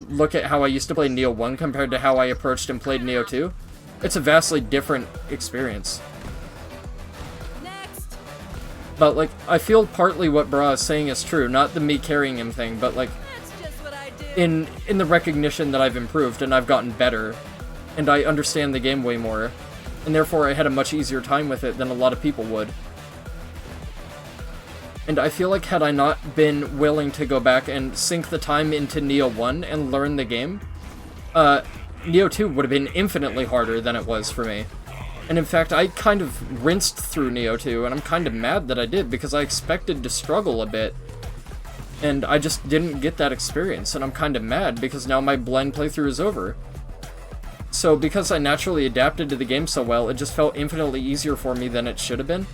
look at how I used to play Neo 1 compared to how I approached and played Neo 2, it's a vastly different experience. Next. But, like, I feel partly what Bra is saying is true, not the me carrying him thing, but, like, That's just what I do. in the recognition that I've improved and I've gotten better, and I understand the game way more, and therefore I had a much easier time with it than a lot of people would. And I feel like had I not been willing to go back and sink the time into Neo 1 and learn the game, Neo 2 would have been infinitely harder than it was for me. And in fact, I kind of rinsed through Neo 2, and I'm kind of mad that I did, because I expected to struggle a bit, and I just didn't get that experience, and I'm kind of mad, because now my blind playthrough is over. So, because I naturally adapted to the game so well, it just felt infinitely easier for me than it should have been.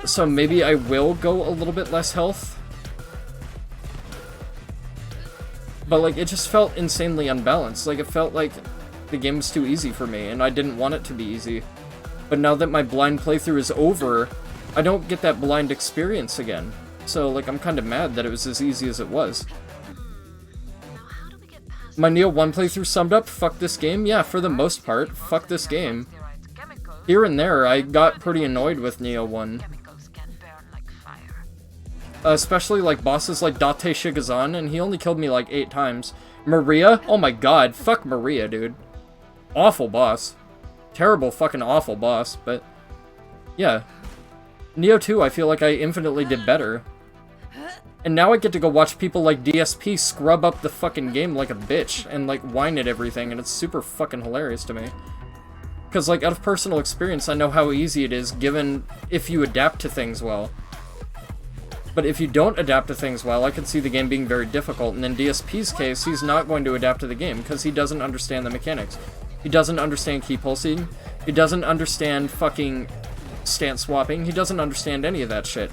So maybe I will go a little bit less health. But, like, it just felt insanely unbalanced. Like, it felt like the game was too easy for me, and I didn't want it to be easy. But now that my blind playthrough is over, I don't get that blind experience again. So, like, I'm kind of mad that it was as easy as it was. My Neo 1 playthrough summed up, fuck this game? Yeah, for the most part, fuck this game. Here and there, I got pretty annoyed with Neo 1. Especially, like, bosses like Date Shigazan, and he only killed me, like, 8 times. Maria? Oh my god, fuck Maria, dude. Awful boss. Terrible fucking awful boss, but... yeah. Neo 2, I feel like I infinitely did better. And now I get to go watch people like DSP scrub up the fucking game like a bitch, and, like, whine at everything, and it's super fucking hilarious to me. Because, like, out of personal experience, I know how easy it is, given if you adapt to things well. But if you don't adapt to things well, I can see the game being very difficult, and in DSP's case, he's not going to adapt to the game, because he doesn't understand the mechanics. He doesn't understand key pulsing, he doesn't understand fucking stance swapping, he doesn't understand any of that shit.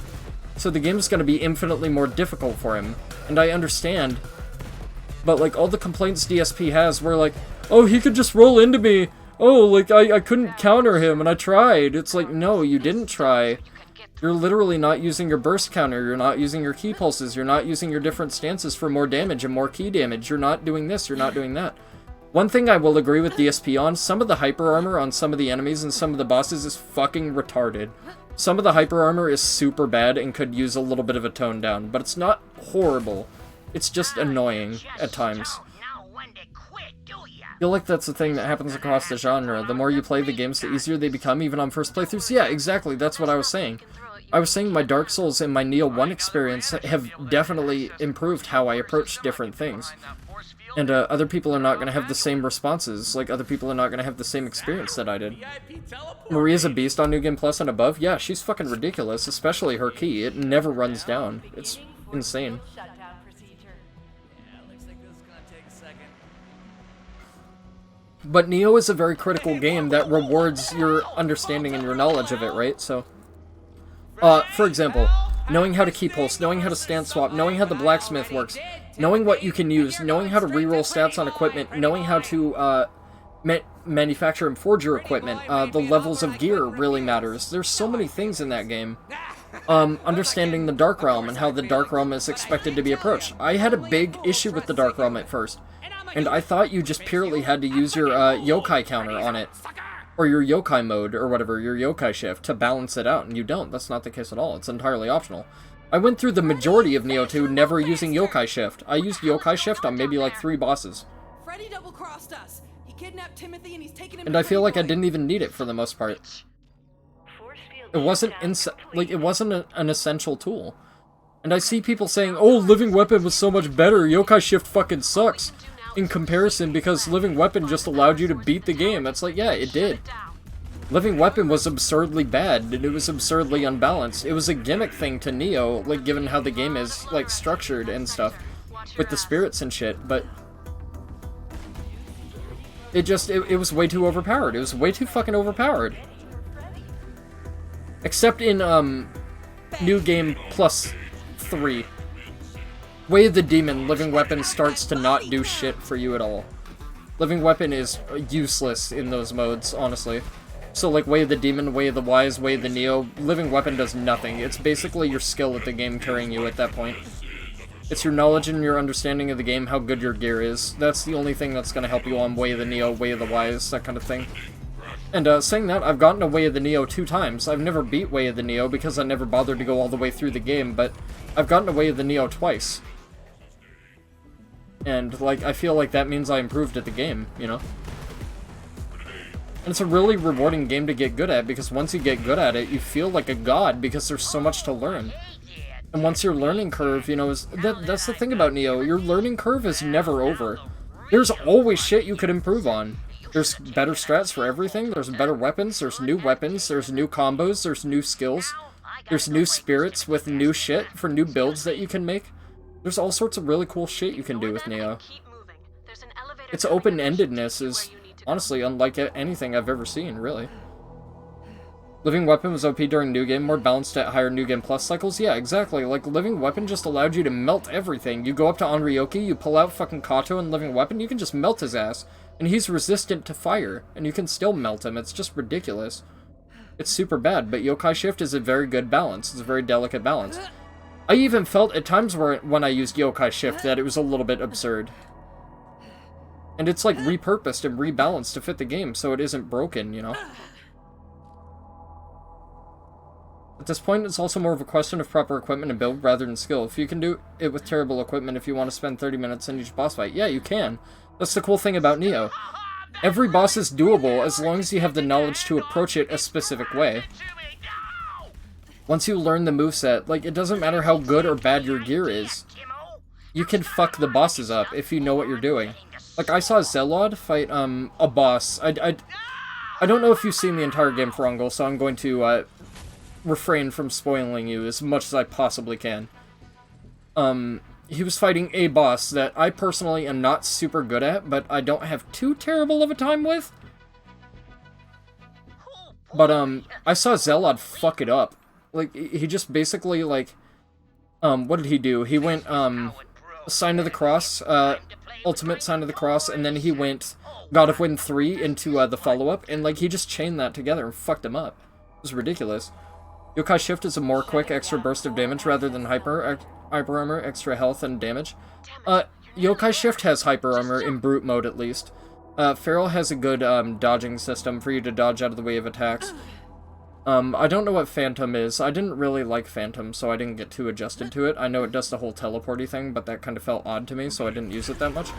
So the game is going to be infinitely more difficult for him, and I understand. But, like, all the complaints DSP has were like, oh, he could just roll into me, oh, like, I couldn't counter him, and I tried. It's like, no, you didn't try. You're literally not using your burst counter, you're not using your key pulses, you're not using your different stances for more damage and more key damage, you're not doing this, you're not doing that. One thing I will agree with DSP on, some of the hyper armor on some of the enemies and some of the bosses is fucking retarded. Some of the hyper armor is super bad and could use a little bit of a tone down, but it's not horrible. It's just annoying at times. I feel like that's the thing that happens across the genre. The more you play the games, the easier they become, even on first playthroughs. Yeah, exactly, that's what I was saying. I was saying my Dark Souls and my Neo 1 experience have definitely improved how I approach different things. And other people are not going to have the same responses, like other people are not going to have the same experience that I did. Maria's a beast on New Game Plus and above? Yeah, she's fucking ridiculous, especially her key. It never runs down. It's insane. But Neo is a very critical game that rewards your understanding and your knowledge of it, right? So, for example, knowing how to key pulse, knowing how to stance swap, knowing how the blacksmith works, knowing what you can use, knowing how to reroll stats on equipment, knowing how to manufacture and forge your equipment, the levels of gear really matters. There's so many things in that game. Understanding the Dark Realm and how the Dark Realm is expected to be approached. I had a big issue with the Dark Realm at first, and I thought you just purely had to use your yokai counter on it, or your yokai mode, or whatever, your yokai shift, to balance it out, and you don't. That's not the case at all. It's entirely optional. I went through the majority of Neo 2 never using yokai shift. I used yokai shift on maybe like 3 bosses. Freddie double-crossed us. He kidnapped Timothy and he's taken him. And I feel like I didn't even need it for the most part. It wasn't an essential tool. And I see people saying, "Oh, Living Weapon was so much better. Yokai shift fucking sucks." In comparison, because Living Weapon just allowed you to beat the game. It's like, yeah, it did. Living Weapon was absurdly bad, and it was absurdly unbalanced. It was a gimmick thing to Neo, like, given how the game is, like, structured and stuff, with the spirits and shit, but it was way too overpowered. It was way too fucking overpowered. Except in, New Game Plus 3. Way of the Demon, Living Weapon starts to not do shit for you at all. Living Weapon is useless in those modes, honestly. So, like, Way of the Demon, Way of the Wise, Way of the Neo, Living Weapon does nothing. It's basically your skill at the game carrying you at that point. It's your knowledge and your understanding of the game, how good your gear is. That's the only thing that's going to help you on Way of the Neo, Way of the Wise, that kind of thing. And saying that, I've gotten a Way of the Neo 2 times. I've never beat Way of the Neo because I never bothered to go all the way through the game, but I've gotten a Way of the Neo twice. And, like, I feel like that means I improved at the game, you know? And it's a really rewarding game to get good at, because once you get good at it, you feel like a god, because there's so much to learn. And once your learning curve, you know, that's the thing about Neo, your learning curve is never over. There's always shit you could improve on. There's better strats for everything, there's better weapons, there's new combos, there's new skills, there's new spirits with new shit for new builds that you can make. There's all sorts of really cool shit you can do with Neo. Its open-endedness is honestly unlike anything I've ever seen, really. Living Weapon was OP during New Game, more balanced at higher New Game Plus cycles? Yeah, exactly. Like, Living Weapon just allowed you to melt everything. You go up to Onryoki, you pull out fucking Kato and Living Weapon, you can just melt his ass. And he's resistant to fire, and you can still melt him. It's just ridiculous. It's super bad, but Yokai Shift is a very good balance. It's a very delicate balance. I even felt at times when I used Yokai Shift that it was a little bit absurd. And it's like repurposed and rebalanced to fit the game, so it isn't broken, you know? At this point, it's also more of a question of proper equipment and build rather than skill. If you can do it with terrible equipment, if you want to spend 30 minutes in each boss fight, yeah, you can. That's the cool thing about Neo. Every boss is doable as long as you have the knowledge to approach it a specific way. Once you learn the moveset, like, it doesn't matter how good or bad your gear is. You can fuck the bosses up if you know what you're doing. Like, I saw Zelod fight, a boss. I don't know if you've seen the entire game, Ferungal, so I'm going to, refrain from spoiling you as much as I possibly can. He was fighting a boss that I personally am not super good at, but I don't have too terrible of a time with. But, I saw Zelod fuck it up. Like, he just basically, like, what did he do? He went, Sign of the Cross, Ultimate Sign of the Cross, and then he went God of Wind 3 into, the follow-up, and, like, he just chained that together and fucked him up. It was ridiculous. Yokai Shift is a more quick extra burst of damage rather than Hyper Armor, extra health and damage. Yokai Shift has Hyper Armor, in brute mode at least. Feral has a good, dodging system for you to dodge out of the way of attacks. I don't know what Phantom is. I didn't really like Phantom, so I didn't get too adjusted to it. I know it does the whole teleporty thing, but that kind of felt odd to me, so I didn't use it that much.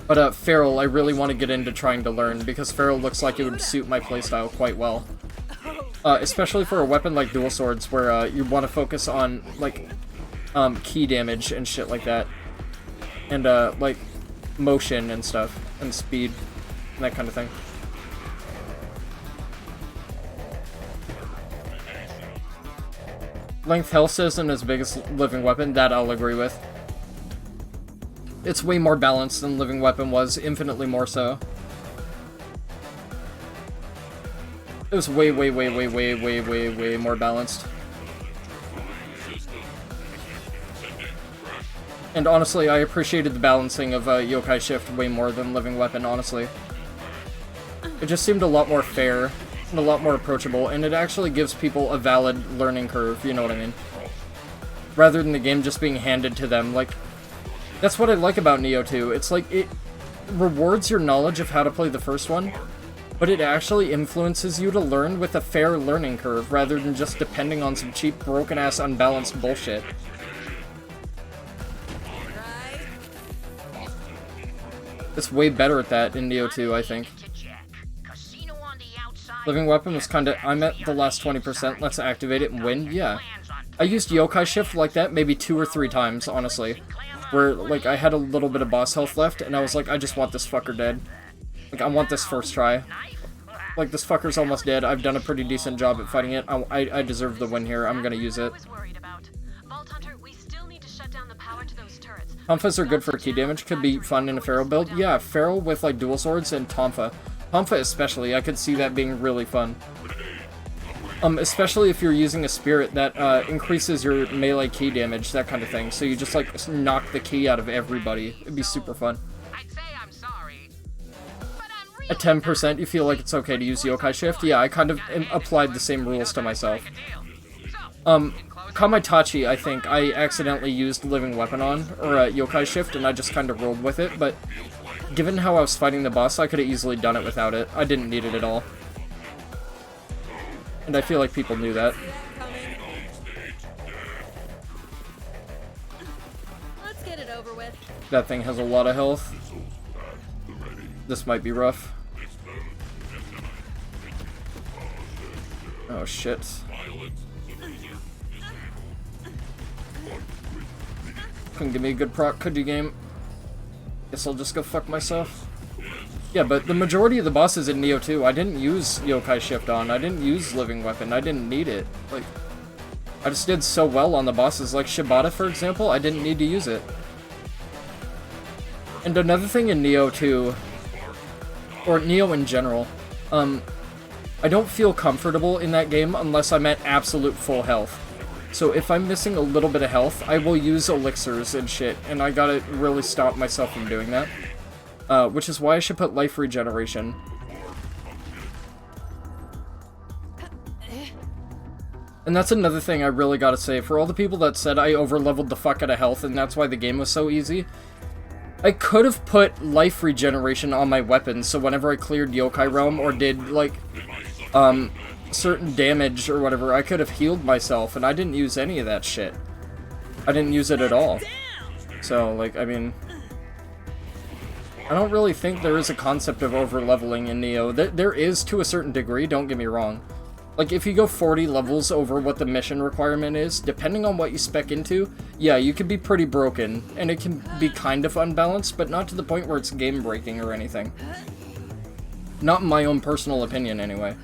But, Feral, I really want to get into trying to learn, because Feral looks like it would suit my playstyle quite well. Especially for a weapon like Dual Swords, where, you want to focus on, like, key damage and shit like that. And, like, motion and stuff, and speed, and that kind of thing. Length health isn't as big as Living Weapon, that I'll agree with. It's way more balanced than Living Weapon was, infinitely more so. It was way more balanced. And honestly, I appreciated the balancing of Yokai Shift way more than Living Weapon, honestly. It just seemed a lot more fair, and a lot more approachable, and it actually gives people a valid learning curve, you know what I mean? Rather than the game just being handed to them, like... That's what I like about Neo 2. It's like, it rewards your knowledge of how to play the first one, but it actually influences you to learn with a fair learning curve, rather than just depending on some cheap, broken-ass, unbalanced bullshit. It's way better at that in Neo 2, I think. Living Weapon was kinda, I'm at the last 20%, let's activate it and win, yeah. I used Yokai Shift like that maybe 2 or 3 times, honestly. Where, like, I had a little bit of boss health left, and I was like, I just want this fucker dead. Like, I want this first try. Like, this fucker's almost dead, I've done a pretty decent job at fighting it, I deserve the win here, I'm gonna use it. Tonfas are good for key damage, could be fun in a Feral build. Yeah, Feral with, like, dual swords and Tonfa. Tonfa especially, I could see that being really fun. Especially if you're using a spirit that increases your melee key damage, that kind of thing. So you just, like, knock the key out of everybody. It'd be super fun. At 10%, you feel like it's okay to use Yokai Shift? Yeah, I kind of applied the same rules to myself. Kamaitachi, I think, I accidentally used Living Weapon on, or Yokai Shift, and I just kind of rolled with it, but given how I was fighting the boss, I could have easily done it without it. I didn't need it at all. And I feel like people knew that. Let's get it over with. That thing has a lot of health. This might be rough. Oh shit. Couldn't give me a good proc, could you, game? Guess I'll just go fuck myself. Yeah, but the majority of the bosses in Neo 2, I didn't use Yokai Shift on. I didn't use Living Weapon. I didn't need it. Like, I just did so well on the bosses. Like Shibata, for example, I didn't need to use it. And another thing in Neo 2, or Neo in general, I don't feel comfortable in that game unless I'm at absolute full health. So if I'm missing a little bit of health, I will use elixirs and shit, and I gotta really stop myself from doing that. Which is why I should put life regeneration. And that's another thing I really gotta say. For all the people that said I overleveled the fuck out of health and that's why the game was so easy, I could have put life regeneration on my weapons, so whenever I cleared Yokai Realm or did, like, certain damage or whatever, I could have healed myself, and I didn't use any of that shit. I didn't use it at all. So, like, I mean, I don't really think there is a concept of over-leveling in Neo. There is to a certain degree, don't get me wrong. Like, if you go 40 levels over what the mission requirement is, depending on what you spec into, yeah, you can be pretty broken, and it can be kind of unbalanced, but not to the point where it's game-breaking or anything. Not in my own personal opinion, anyway.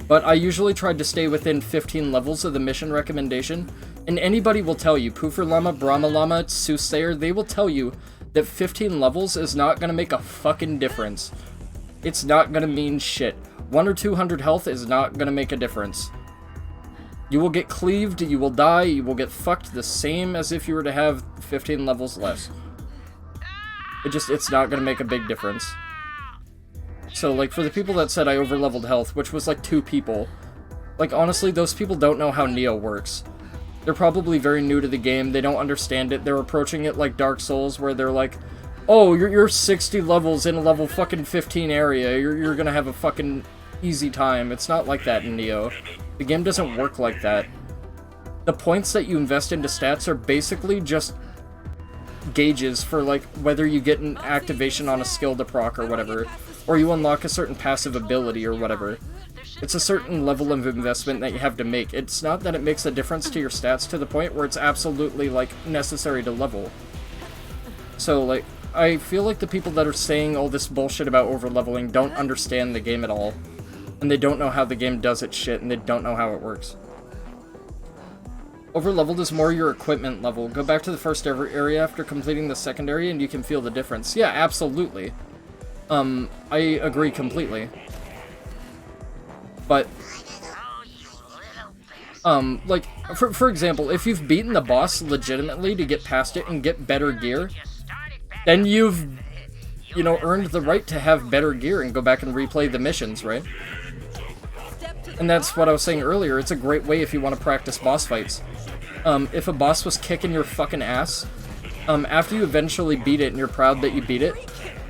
But I usually tried to stay within 15 levels of the mission recommendation, and anybody will tell you, Poofer Llama, Brahma Llama, Soothsayer, they will tell you that 15 levels is not gonna make a fucking difference. It's not gonna mean shit. 100 or 200 health is not gonna make a difference. You will get cleaved, you will die, you will get fucked the same as if you were to have 15 levels less. It's not gonna make a big difference. So, like, for the people that said I overleveled health, which was like 2 people, like, honestly, those people don't know how Neo works. They're probably very new to the game, they don't understand it, they're approaching it like Dark Souls, where they're like, oh, you're 60 levels in a level fucking 15 area, you're gonna have a fucking easy time. It's not like that in Neo. The game doesn't work like that. The points that you invest into stats are basically just gauges for, like, whether you get an activation on a skill to proc or whatever, or you unlock a certain passive ability or whatever. It's a certain level of investment that you have to make. It's not that it makes a difference to your stats to the point where it's absolutely, like, necessary to level. So, like, I feel like the people that are saying all this bullshit about overleveling don't understand the game at all. And they don't know how the game does its shit, and they don't know how it works. Overleveled is more your equipment level. Go back to the first area after completing the second area and you can feel the difference. Yeah, absolutely. I agree completely. But, like, for example, if you've beaten the boss legitimately to get past it and get better gear, then you've, you know, earned the right to have better gear and go back and replay the missions, right? And that's what I was saying earlier, it's a great way if you want to practice boss fights. If a boss was kicking your fucking ass, after you eventually beat it and you're proud that you beat it,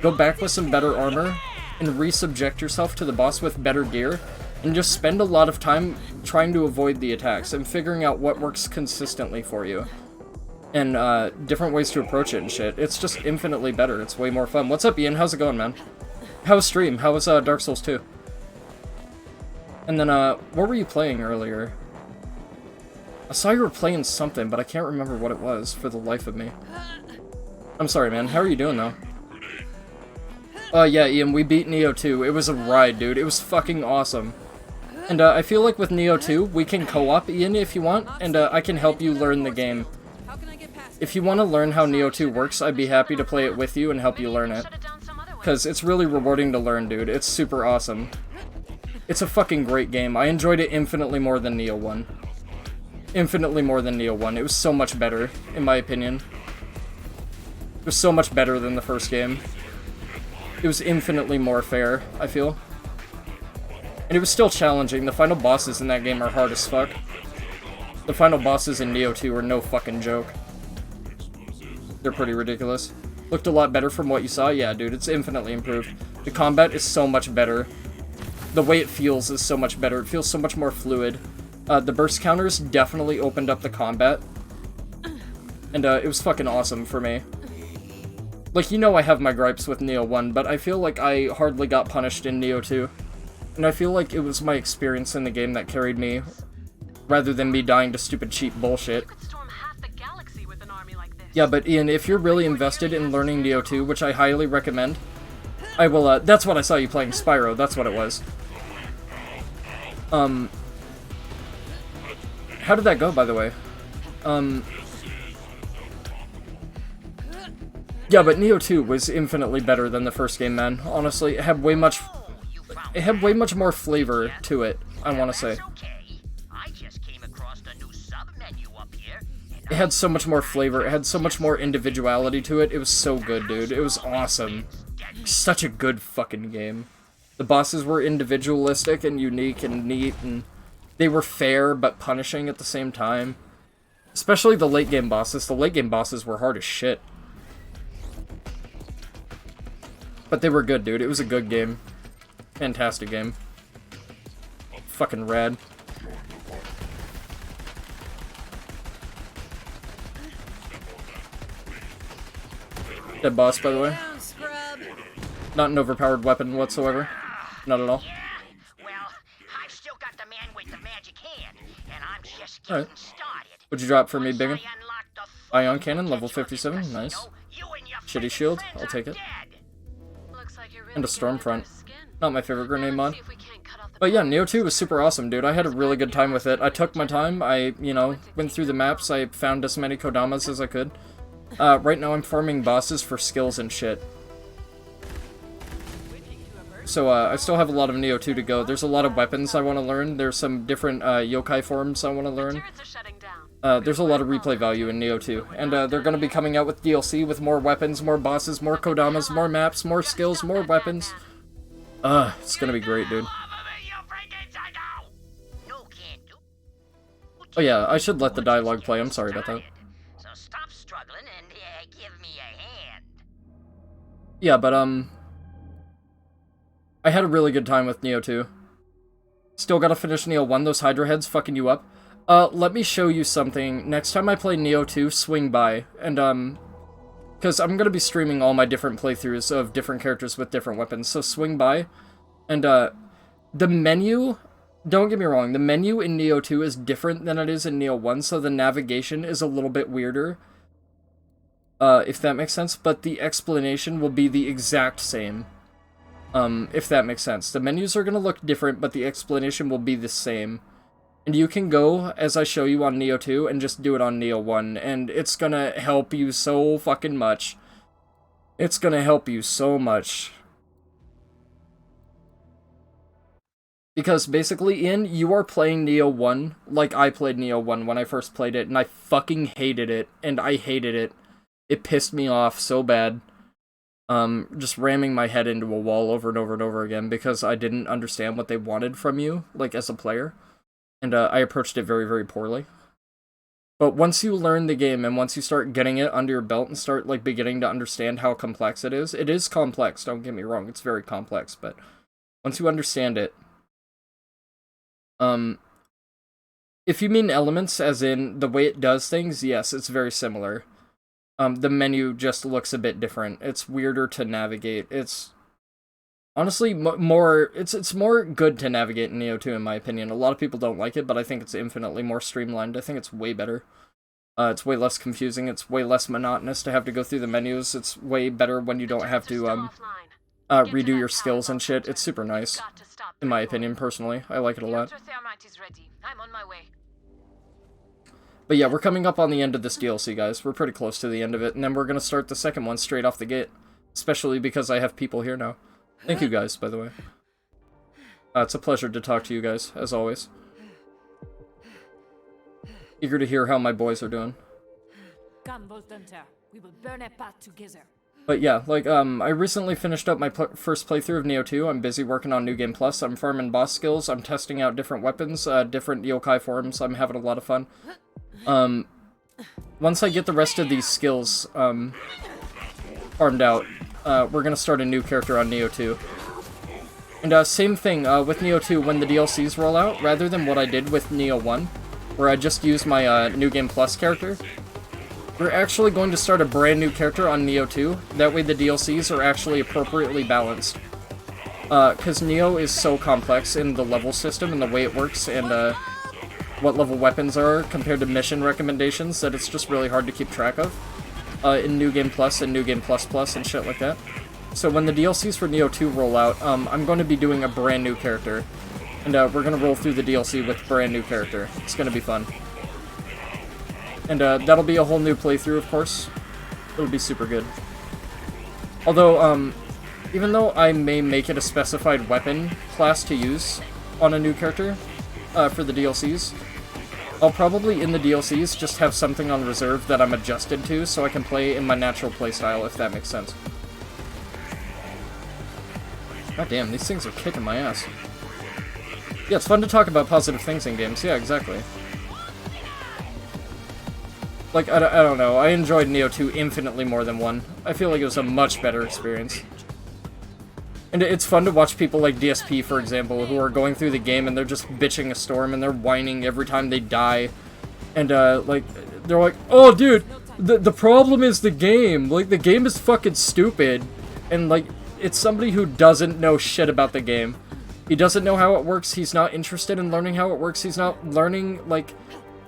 go back with some better armor and resubject yourself to the boss with better gear, and just spend a lot of time trying to avoid the attacks and figuring out what works consistently for you. And, different ways to approach it and shit. It's just infinitely better. It's way more fun. What's up, Ian? How's it going, man? How was stream? How was, Dark Souls 2? And then, what were you playing earlier? I saw you were playing something, but I can't remember what it was for the life of me. I'm sorry, man. How are you doing, though? Yeah, Ian, we beat Neo 2. It was a ride, dude. It was fucking awesome. And, I feel like with Neo 2, we can co-op, Ian, if you want, and, I can help you learn the game. If you want to learn how Neo 2 works, I'd be happy to play it with you and help you learn it. Because it's really rewarding to learn, dude. It's super awesome. It's a fucking great game. I enjoyed it infinitely more than Neo 1. Infinitely more than Neo 1. It was so much better, in my opinion. It was so much better than the first game. It was infinitely more fair, I feel. And it was still challenging. The final bosses in that game are hard as fuck. The final bosses in Neo 2 are no fucking joke. They're pretty ridiculous. Looked a lot better from what you saw? Yeah, dude, it's infinitely improved. The combat is so much better. The way it feels is so much better. It feels so much more fluid. The burst counters definitely opened up the combat. And it was fucking awesome for me. Like, you know I have my gripes with Neo 1, but I feel like I hardly got punished in Neo 2. And I feel like it was my experience in the game that carried me, rather than me dying to stupid cheap bullshit. Yeah, but Ian, if you're really invested in learning Neo 2, which I highly recommend, I will, that's what I saw you playing, Spyro, that's what it was. How did that go, by the way? Yeah, but Neo 2 was infinitely better than the first game, man. Honestly, it had way much more flavor to it, I want to say. It had so much more flavor, it had so much more individuality to it. It was so good, dude. It was awesome. Such a good fucking game. The bosses were individualistic and unique and neat, and they were fair but punishing at the same time. Especially the late game bosses. The late game bosses were hard as shit. But they were good, dude. It was a good game. Fantastic game. Fucking rad. Dead boss, by the way. Not an overpowered weapon whatsoever. Not at all. Alright. What'd you drop for me, Biggin? Ion Cannon, level 57. Nice. Shitty shield. I'll take it. And a Stormfront. Not my favorite grenade mod. But yeah, Neo 2 was super awesome, dude. I had a really good time with it. I took my time. I, you know, went through the maps. I found as many Kodamas as I could. Right now I'm farming bosses for skills and shit. So, I still have a lot of Neo 2 to go. There's a lot of weapons I want to learn. There's some different, yokai forms I want to learn. There's a lot of replay value in Neo 2. And, they're gonna be coming out with DLC with more weapons, more bosses, more Kodamas, more maps, more skills, more weapons. It's gonna be great, dude. Oh yeah, I should let the dialogue play. I'm sorry about that. Yeah, but, I had a really good time with Neo 2. Still gotta finish Neo 1, those Hydra heads fucking you up. Let me show you something. Next time I play Neo 2, swing by, and, because I'm gonna be streaming all my different playthroughs of different characters with different weapons, so swing by. And, the menu, don't get me wrong, the menu in Neo 2 is different than it is in Neo 1, so the navigation is a little bit weirder. If that makes sense, but the explanation will be the exact same. If that makes sense. The menus are gonna look different, but the explanation will be the same. And you can go, as I show you on Neo 2, and just do it on Neo 1, and it's gonna help you so fucking much. It's gonna help you so much. Because basically, you are playing Neo 1 like I played Neo 1 when I first played it, and I fucking hated it, and I hated it. It pissed me off so bad. Just ramming my head into a wall over and over and over again because I didn't understand what they wanted from you, like, as a player. And, I approached it very, very poorly. But once you learn the game and once you start getting it under your belt and start, like, beginning to understand how complex it is complex, don't get me wrong, it's very complex, but once you understand it, if you mean elements as in the way it does things, yes, it's very similar. The menu just looks a bit different. It's weirder to navigate. It's honestly it's more good to navigate in Neo 2 in my opinion. A lot of people don't like it, but I think it's infinitely more streamlined. I think it's way better. It's way less confusing. It's way less monotonous to have to go through the menus. It's way better when you don't have to redo your skills and shit. It's super nice, in my opinion, personally. I like it a lot. But yeah, we're coming up on the end of this DLC, guys. We're pretty close to the end of it, and then we're gonna start the second one straight off the gate. Especially because I have people here now. Thank you guys, by the way. It's a pleasure to talk to you guys, as always. Eager to hear how my boys are doing. Come, Voltunter. We will burn a path together. But yeah, like, I recently finished up my first playthrough of Neo 2. I'm busy working on New Game Plus. I'm farming boss skills. I'm testing out different weapons, different yokai forms. I'm having a lot of fun. Once I get the rest of these skills, farmed out, we're gonna start a new character on Neo 2. And, same thing, with Neo 2, when the DLCs roll out, rather than what I did with Neo 1, where I just used my, New Game Plus character, we're actually going to start a brand new character on Neo 2. That way the DLCs are actually appropriately balanced. Because Neo is so complex in the level system and the way it works and what level weapons are compared to mission recommendations that it's just really hard to keep track of in New Game Plus and New Game Plus Plus and shit like that. So when the DLCs for Neo 2 roll out, I'm going to be doing a brand new character. And we're going to roll through the DLC with a brand new character. It's going to be fun. And that'll be a whole new playthrough, of course. It'll be super good. Although, even though I may make it a specified weapon class to use on a new character for the DLCs, I'll probably, in the DLCs, just have something on reserve that I'm adjusted to so I can play in my natural playstyle, if that makes sense. God damn, these things are kicking my ass. Yeah, it's fun to talk about positive things in games. Yeah, exactly. Like, I don't know, I enjoyed Neo 2 infinitely more than 1. I feel like it was a much better experience. And it's fun to watch people like DSP, for example, who are going through the game and they're just bitching a storm and they're whining every time they die. And, like, they're like, oh, dude, the problem is the game. Like, the game is fucking stupid. And, like, it's somebody who doesn't know shit about the game. He doesn't know how it works, he's not interested in learning how it works, he's not learning, like...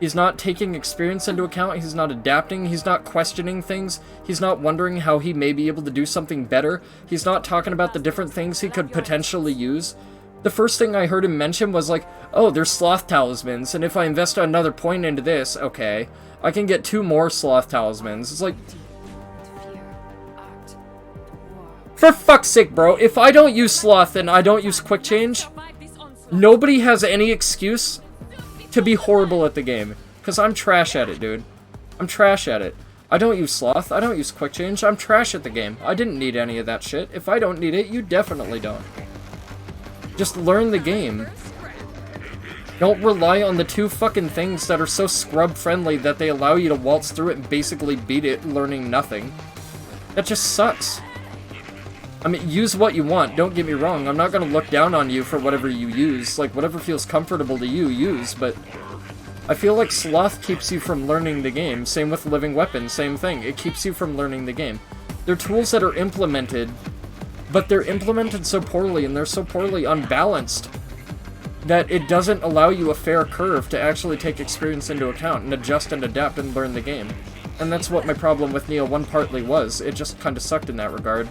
He's not taking experience into account, he's not adapting, he's not questioning things, he's not wondering how he may be able to do something better, he's not talking about the different things he could potentially use. The first thing I heard him mention was like, oh, there's sloth talismans, and if I invest another point into this, okay, I can get 2 more sloth talismans. It's like... For fuck's sake, bro, if I don't use sloth and I don't use quick change, nobody has any excuse to be horrible at the game, because I'm trash at it, dude. I'm trash at it. I don't use sloth, I don't use quick change, I'm trash at the game. I didn't need any of that shit. If I don't need it, you definitely don't. Just learn the game. Don't rely on the 2 fucking things that are so scrub-friendly that they allow you to waltz through it and basically beat it, learning nothing. That just sucks. I mean, use what you want, don't get me wrong, I'm not gonna look down on you for whatever you use, like, whatever feels comfortable to you, use, but I feel like sloth keeps you from learning the game, same with living weapon, same thing, it keeps you from learning the game. They're tools that are implemented, but they're implemented so poorly, and they're so poorly unbalanced, that it doesn't allow you a fair curve to actually take experience into account, and adjust and adapt and learn the game. And that's what my problem with Neo 1 partly was, it just kinda sucked in that regard.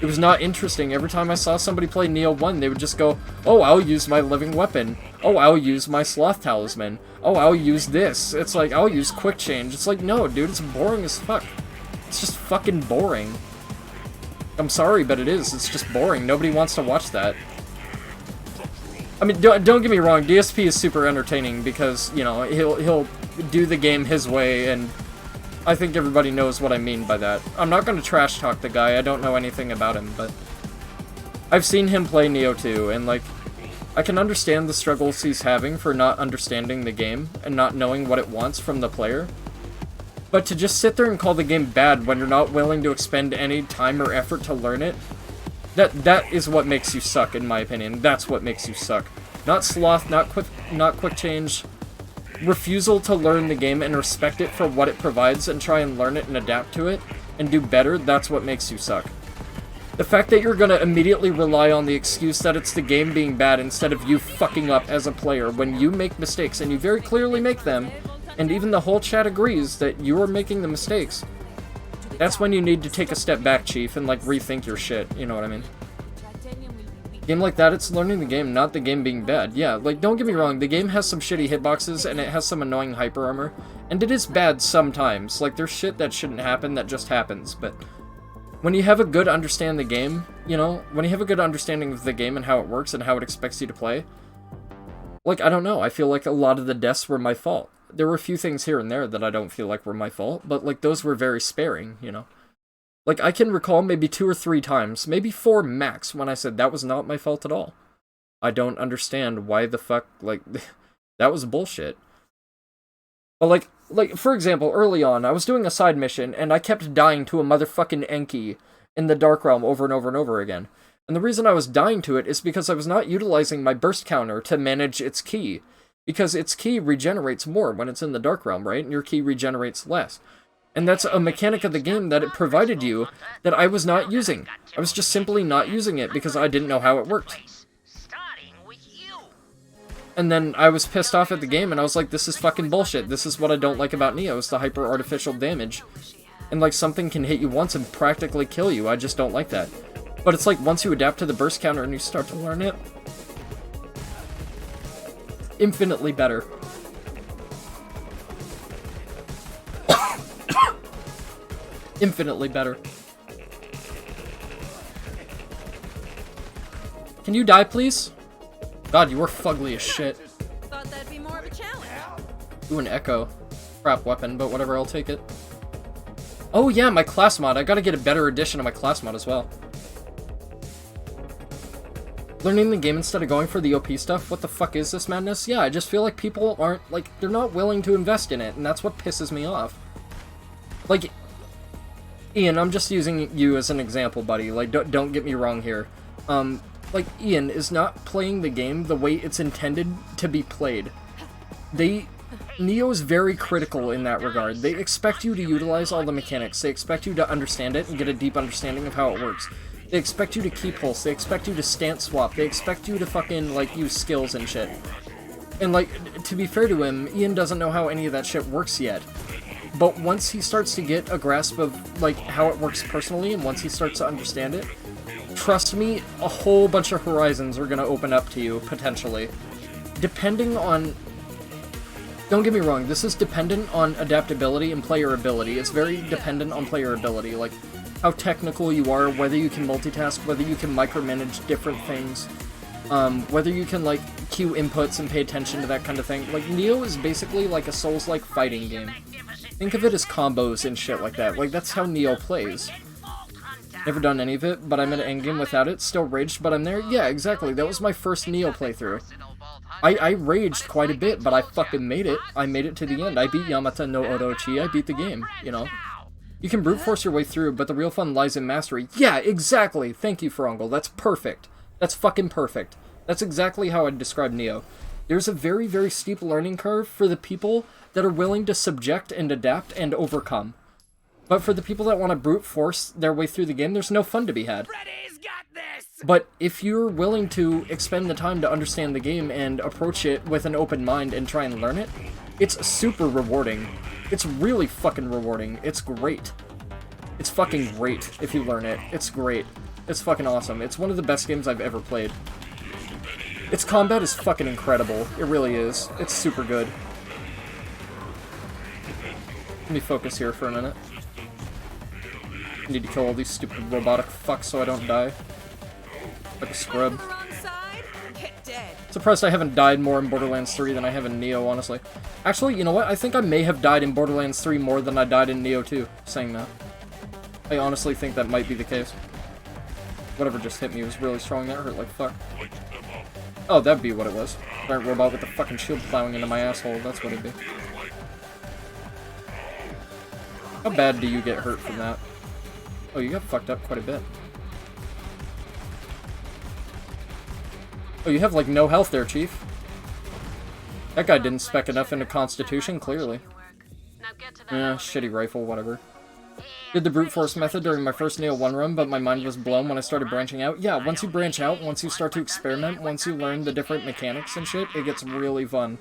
It was not interesting. Every time I saw somebody play Neo 1, they would just go, oh, I'll use my living weapon. Oh, I'll use my sloth talisman. Oh, I'll use this. It's like, I'll use quick change. It's like, no, dude, it's boring as fuck. It's just fucking boring. I'm sorry, but it is. It's just boring. Nobody wants to watch that. I mean, don't get me wrong, DSP is super entertaining because, you know, he'll do the game his way, and I think everybody knows what I mean by that. I'm not going to trash talk the guy, I don't know anything about him, but I've seen him play Neo 2, and like, I can understand the struggles he's having for not understanding the game and not knowing what it wants from the player. But to just sit there and call the game bad when you're not willing to expend any time or effort to learn it, that is what makes you suck, in my opinion. That's what makes you suck. Not sloth, not quick change. Refusal to learn the game and respect it for what it provides and try and learn it and adapt to it and do better, that's what makes you suck. The fact that you're gonna immediately rely on the excuse that it's the game being bad instead of you fucking up as a player when you make mistakes, and you very clearly make them, and even the whole chat agrees that you are making the mistakes, that's when you need to take a step back, Chief, and like rethink your shit, you know what I mean? Game like that, it's learning the game, not the game being bad. Yeah, like, don't get me wrong, the game has some shitty hitboxes, and it has some annoying hyper armor, and it is bad sometimes. Like, there's shit that shouldn't happen that just happens, but when you have a good understanding of the game, you know, when you have a good understanding of the game and how it works and how it expects you to play, like, I don't know, I feel like a lot of the deaths were my fault. There were a few things here and there that I don't feel like were my fault, but, like, those were very sparing, you know? Like, I can recall maybe 2 or 3 times, maybe 4 max, when I said that was not my fault at all. I don't understand why the fuck, like, that was bullshit. But, like, for example, early on, I was doing a side mission, and I kept dying to a motherfucking Enki in the Dark Realm over and over and over again. And the reason I was dying to it is because I was not utilizing my burst counter to manage its ki. Because its ki regenerates more when it's in the Dark Realm, right? And your ki regenerates less. And that's a mechanic of the game that it provided you that I was not using. I was just simply not using it because I didn't know how it worked. And then I was pissed off at the game and I was like, this is fucking bullshit. This is what I don't like about Neo, is the hyper artificial damage. And like, something can hit you once and practically kill you. I just don't like that. But it's like, once you adapt to the burst counter and you start to learn it, infinitely better. Infinitely better. Can you die, please? God, you were fugly as shit. Thought that'd be more of a challenge. Ooh, an echo. Crap weapon, but whatever, I'll take it. Oh yeah, my class mod. I gotta get a better edition of my class mod as well. Learning the game instead of going for the OP stuff? What the fuck is this madness? Yeah, I just feel like people aren't, like, they're not willing to invest in it, and that's what pisses me off. Like, Ian, I'm just using you as an example, buddy. Like, don't get me wrong here. Like, Ian is not playing the game the way it's intended to be played. Neo is very critical in that regard. They expect you to utilize all the mechanics. They expect you to understand it and get a deep understanding of how it works. They expect you to key pulse. They expect you to stance swap. They expect you to fucking, like, use skills and shit. And, like, to be fair to him, Ian doesn't know how any of that shit works yet. But once he starts to get a grasp of, like, how it works personally, and once he starts to understand it, trust me, a whole bunch of horizons are gonna open up to you, potentially. Depending on... Don't get me wrong, this is dependent on adaptability and player ability. It's very dependent on player ability, like, how technical you are, whether you can multitask, whether you can micromanage different things, whether you can, like, cue inputs and pay attention to that kind of thing. Like, Neo is basically like a Souls-like fighting game. Think of it as combos and shit like that. Like, that's how Neo plays. Never done any of it, but I'm at an endgame without it. Still raged, but I'm there? Yeah, exactly. That was my first Neo playthrough. I raged quite a bit, but I fucking made it. I made it to the end. I beat Yamata no Orochi. I beat the game, you know? You can brute force your way through, but the real fun lies in mastery. Yeah, exactly! Thank you, Ferungal. That's perfect. That's fucking perfect. That's exactly how I'd describe Neo. There's a very, very steep learning curve for the people that are willing to subject and adapt and overcome. But for the people that want to brute force their way through the game, there's no fun to be had. Freddie's got this! But if you're willing to expend the time to understand the game and approach it with an open mind and try and learn it, it's super rewarding. It's really fucking rewarding. It's great. It's fucking great if you learn it. It's great. It's fucking awesome. It's one of the best games I've ever played. Its combat is fucking incredible. It really is. It's super good. Let me focus here for a minute. I need to kill all these stupid robotic fucks so I don't die. Like a scrub. Wrong side? Get dead. Surprised I haven't died more in Borderlands 3 than I have in Neo, honestly. Actually, you know what? I think I may have died in Borderlands 3 more than I died in Neo 2, saying that. I honestly think that might be the case. Whatever just hit me was really strong. That hurt like fuck. Oh, that'd be what it was. Giant robot with the fucking shield plowing into my asshole. That's what it'd be. How bad do you get hurt from that? Oh, you got fucked up quite a bit. Oh, you have, like, no health there, Chief. That guy didn't spec enough into Constitution, clearly. Yeah, shitty rifle, whatever. Did the brute force method during my first Neo 1 run, but my mind was blown when I started branching out. Yeah, once you branch out, once you start to experiment, once you learn the different mechanics and shit, it gets really fun.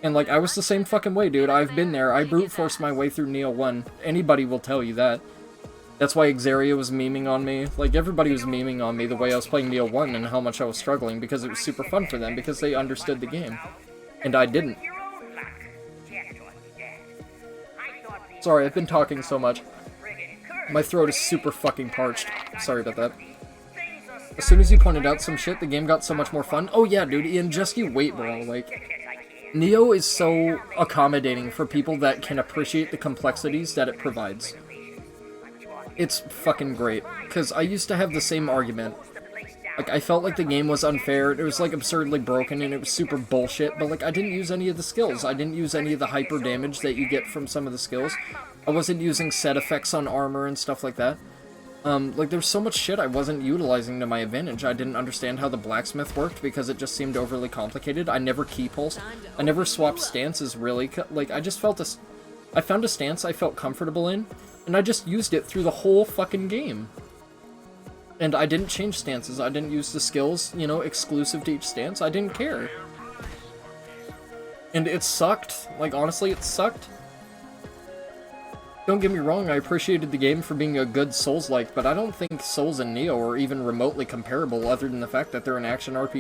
And, like, I was the same fucking way, dude. I've been there. I brute forced my way through Neo 1. Anybody will tell you that. That's why Xeria was memeing on me. Like, everybody was memeing on me the way I was playing Neo 1 and how much I was struggling, because it was super fun for them, because they understood the game. And I didn't. Sorry, I've been talking so much. My throat is super fucking parched. Sorry about that. As soon as you pointed out some shit, the game got so much more fun. Oh yeah, dude, Ian, just you wait, bro. Like, Neo is so accommodating for people that can appreciate the complexities that it provides. It's fucking great, because I used to have the same argument. Like, I felt like the game was unfair, it was, like, absurdly broken, and it was super bullshit, but, like, I didn't use any of the skills. I didn't use any of the hyper damage that you get from some of the skills. I wasn't using set effects on armor and stuff like that. Like, there's so much shit I wasn't utilizing to my advantage. I didn't understand how the blacksmith worked because it just seemed overly complicated. I never key pulsed. I never swapped stances, really. Like, I just felt I found a stance I felt comfortable in, and I just used it through the whole fucking game. And I didn't change stances. I didn't use the skills, you know, exclusive to each stance. I didn't care. And it sucked. Like, honestly, it sucked. Don't get me wrong, I appreciated the game for being a good Souls-like, but I don't think Souls and Neo are even remotely comparable other than the fact that they're an action RPG